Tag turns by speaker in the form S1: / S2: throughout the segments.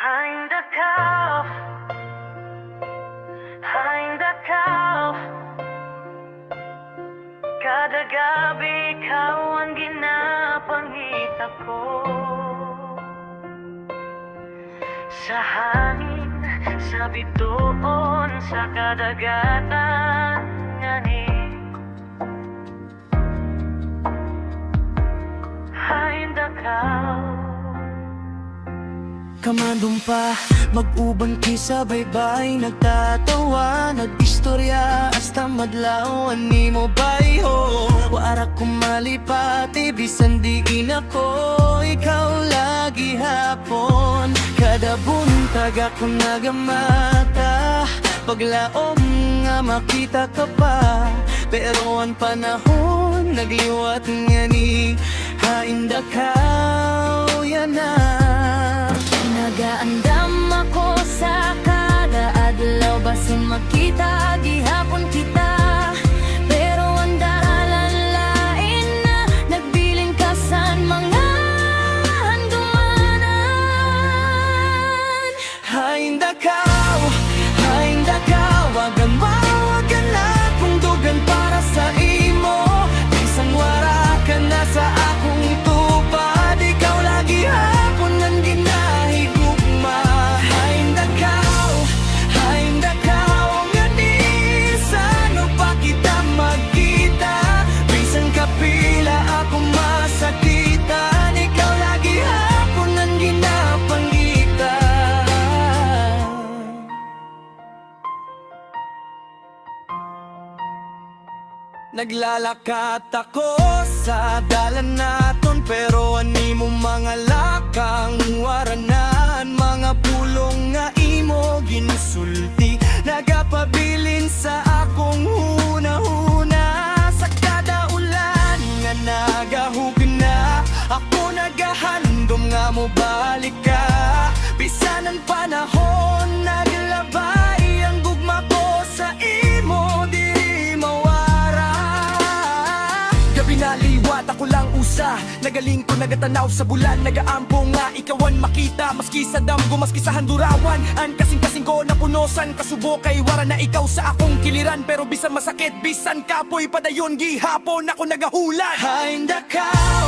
S1: Haindakaw, haindakaw. Kada gabi ikaw ang ginapangita ko. Sa hangin, sa bituon, sa kadagatan ngani. Haindakaw.
S2: Kamandong pa, mag-uban kisa baybay, nagtatawa, nag-istorya, hasta madlaw, ani mo bayo. Wara kong malipati, bisan diin ako, ikaw lagi hapon. Kada buntag ako nagamata, paglaom nga makita ka pa. Pero ang panahon, nagliwat nga ni haindakaw yan na.
S3: Nagaandam ako sa kada adlaw, basin makita gihapon kita. Pero ang dalan lain na, nagbiling ka sa mga handumanan.
S2: Haindakaw, haindakaw, wagan mawagan na kung dugan para sa imo. Isang wara ka na sa akong tupad, ikaw lagi hapon ang ginahigugma. Haindakaw, haindakaw, nga di sano pa kita magkita. Bisan kapila ako masakitan, ikaw lagi hapon ang ginapangita. Naglalakat ako sa dalan naton, pero ani mo mga lakang waranan. Mga pulong nga imo ginusulti, nagapabilin sa akong huna-huna. Sa kada ulan nga nagahugna, ako nagahandom nga mo balik ka. Bisan ang panahon, naglabay ang gugma ko sa imo, di mawara. Gabi na liwat, ako lang usa, nagaling ko nagatanaw sa bulan. Nagaampo nga ikawan makita, maski sa damgo, maski sa handurawan. Ang kasing-kasing ko napunosan, kasubo kay wara na ikaw sa akong kiliran. Pero bisan masakit, bisan kapoy padayon, gihapon ako nagahulan. Haindakaw,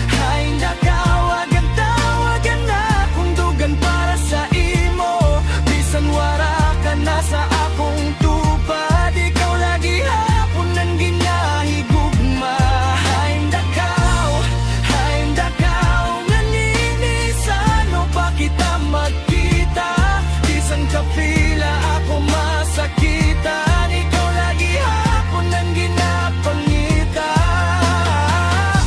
S2: haindakaw, wagan tawagan na kung dugan para sa imo. Bisan wara ka na sa akong tupad, ikaw lagi hapon ang ginahigugma. Haindakaw, haindakaw, nga nini sano pa kita magkita. Bisan kapila ako masakitan, ikaw lagi hapon ang ginapangita.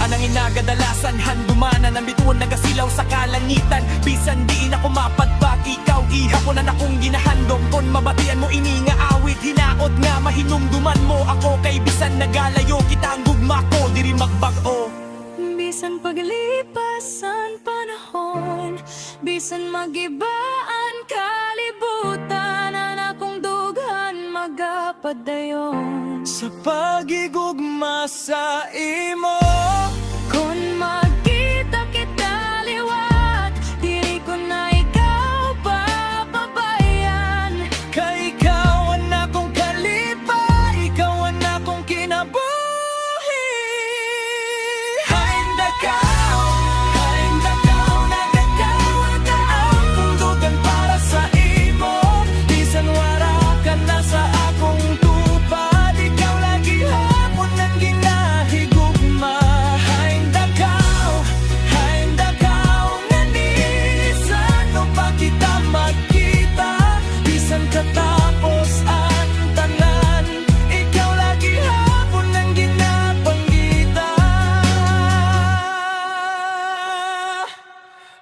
S2: Anang inagadalasan, handumanan ang bituon, nagasilaw sa kalangitan. Bisan diin ako mapadbak, ikaw gihapon na akong ginahandom. Kon mabatian mo ini nga awit, hinaot nga mahinumduman mo ako. Kay bisan nagalayo, kita ang gugma ko, diri magbago.
S3: Bisan paglipas ang panahon, bisan magibaan kalibutan, ang akong dughan magapadayon.
S2: Sa pagigugma sa imo,
S3: Kung magkita kita liwat, dili ko na ikaw papabayan.
S2: kay ikaw ang akong kalipay, ikaw ang akong kinabuhi. Haindakaw, haindakaw, nagagawa ka ang pundugan para sa imo. Bisan wara ka na sa akong tupad, ikaw lagi hapon ang ginahigugma. Haindakaw, haindakaw, nga di sano pa kita magkita. Bisan katapos ang tanan, ikaw lagi hapon ang ginapangita.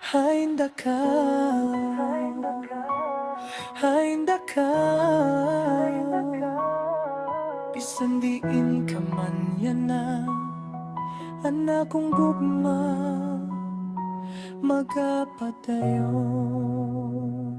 S2: Haindakaw, haindakaw, bisan diin ka man yan na, anak kong gugma magapadayon.